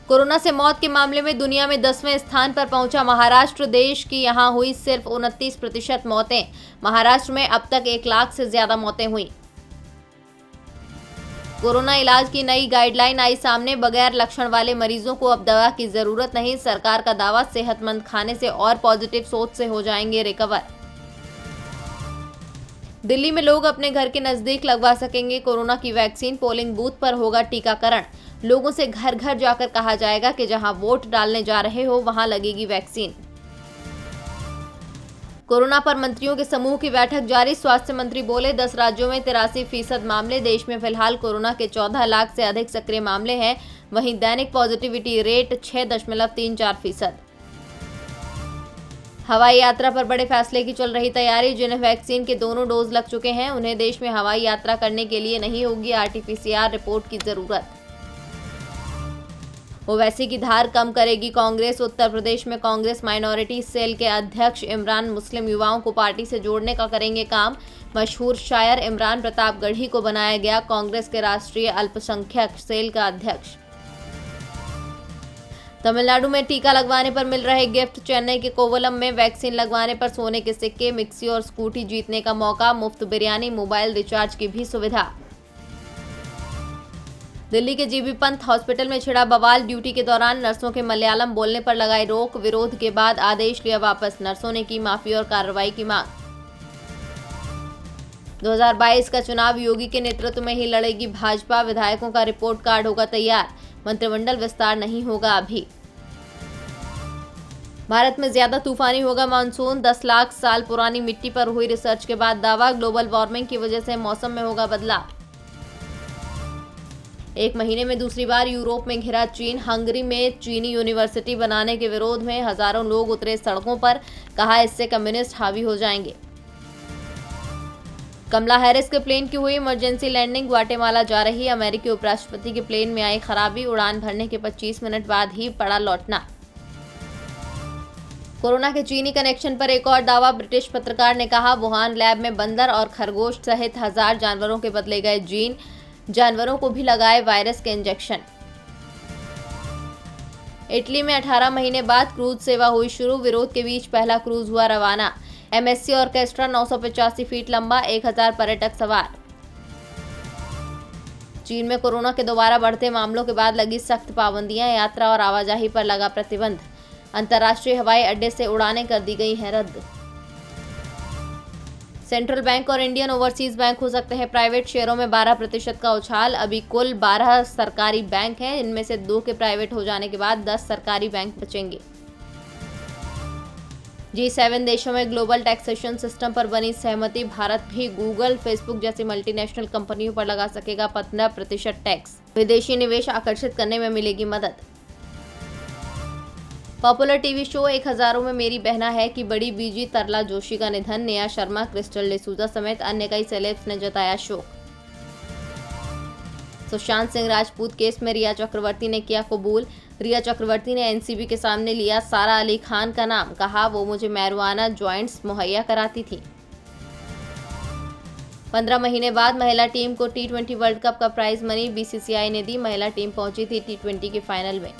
Corona से मौत के मामले में दुनिया में 10वें स्थान पर पहुंचा महाराष्ट्र। देश की यहां हुई सिर्फ 29% मौतें। महाराष्ट्र में अब तक 1 लाख से ज्यादा मौतें हुई। कोरोना इलाज की नई गाइडलाइन आई सामने। बगैर लक्षण वाले मरीजों को अब दवा की जरूरत नहीं। सरकार का दावा, सेहतमंद खाने से और पॉजिटिव सोच से हो जाएंगे रिकवर। दिल्ली में लोग अपने घर के नजदीक लगवा सकेंगे कोरोना की वैक्सीन। पोलिंग बूथ पर होगा टीकाकरण। लोगों से घर घर जाकर कहा जाएगा कि जहां वोट डालने जा रहे हो वहां लगेगी वैक्सीन। कोरोना पर मंत्रियों के समूह की बैठक जारी। स्वास्थ्य मंत्री बोले, 10 राज्यों में 83% मामले। देश में फिलहाल कोरोना के 14 लाख से अधिक सक्रिय मामले हैं। वहीं दैनिक पॉजिटिविटी रेट 6.34%। हवाई यात्रा पर बड़े फैसले की चल रही तैयारी। जिन्हें वैक्सीन के दोनों डोज लग चुके हैं उन्हें देश में हवाई यात्रा करने के लिए नहीं होगी RT-PCR रिपोर्ट की जरूरत। ओवैसी की धार कम करेगी कांग्रेस। उत्तर प्रदेश में कांग्रेस माइनॉरिटी सेल के अध्यक्ष इमरान मुस्लिम युवाओं को पार्टी से जोड़ने का करेंगे काम। मशहूर शायर इमरान प्रताप गढ़ी को बनाया गया कांग्रेस के राष्ट्रीय अल्पसंख्यक सेल का अध्यक्ष। तमिलनाडु में टीका लगवाने पर मिल रहे गिफ्ट। चेन्नई के कोवलम में वैक्सीन लगवाने पर सोने के सिक्के, मिक्सी और स्कूटी जीतने का मौका। मुफ्त बिरयानी, मोबाइल रिचार्ज की भी सुविधा। दिल्ली के जीबी पंत हॉस्पिटल में छिड़ा बवाल। ड्यूटी के दौरान नर्सों के मलयालम बोलने पर लगाई रोक। विरोध के बाद आदेश लिया वापस। नर्सों ने की माफी और कार्रवाई की मांग। 2022 का चुनाव योगी के नेतृत्व में ही लड़ेगी भाजपा। विधायकों का रिपोर्ट कार्ड होगा तैयार। मंत्रिमंडल विस्तार नहीं होगा अभी। भारत में ज्यादा तूफानी होगा मानसून। 10 लाख साल पुरानी मिट्टी पर हुई रिसर्च के बाद दावा। ग्लोबल वार्मिंग की वजह से मौसम में होगा बदलाव। 1 महीने में दूसरी बार यूरोप में घिरा चीन। हंगरी में चीनी यूनिवर्सिटी बनाने के विरोध में हजारों लोग उतरे सड़कों पर। कहा, इससे कम्युनिस्ट हावी हो जाएंगे। कमला हैरिस के प्लेन की हुई इमरजेंसी लैंडिंग। ग्वाटेमाला जा रही अमेरिकी उपराष्ट्रपति के प्लेन में आई खराबी। उड़ान भरने के 25 मिनट बाद ही पड़ा लौटना। कोरोना के चीनी कनेक्शन पर एक और दावा। ब्रिटिश पत्रकार ने कहा, वुहान लैब में बंदर और खरगोश सहित 1000 जानवरों के बदले गए जीन। जानवरों को भी लगाए वायरस के इंजेक्शन। इटली में 18 महीने बाद क्रूज सेवा हुई शुरू। विरोध के बीच पहला क्रूज हुआ रवाना। MSC ऑर्केस्ट्रा 985 फीट लंबा, 1000 पर्यटक सवार। चीन में कोरोना के दोबारा बढ़ते मामलों के बाद लगी सख्त पाबंदियां। यात्रा और आवाजाही पर लगा प्रतिबंध। अंतर्राष्ट्रीय हवाई अड्डे से उड़ानें कर दी गई हैं रद्द। सेंट्रल बैंक और इंडियन ओवरसीज बैंक हो सकते हैं प्राइवेट। शेयरों में 12% का उछाल। अभी कुल 12 सरकारी बैंक हैं। इनमें से 2 के प्राइवेट हो जाने के बाद 10 सरकारी बैंक बचेंगे। G7 देशों में ग्लोबल टैक्सेशन सिस्टम पर बनी सहमति। भारत भी गूगल, फेसबुक जैसी मल्टीनेशनल कंपनियों पर लगा सकेगा 15% टैक्स। विदेशी निवेश आकर्षित करने में मिलेगी मदद। पॉपुलर टीवी शो 1000 में मेरी बहना है की बड़ी बीजी तरला जोशी का निधन। नेहा शर्मा, क्रिस्टल डिसूजा समेत अन्य कई सेलेब्स ने जताया शोक। सुशांत सिंह राजपूत केस में रिया चक्रवर्ती ने किया कबूल। रिया चक्रवर्ती ने NCB के सामने लिया सारा अली खान का नाम। कहा, वो मुझे मैरिजुआना जॉइंट्स मुहैया कराती थी। 15 महीने बाद महिला टीम को T20 वर्ल्ड कप का प्राइज मनी BCCI ने दी। महिला टीम पहुंची थी T20 के फाइनल में।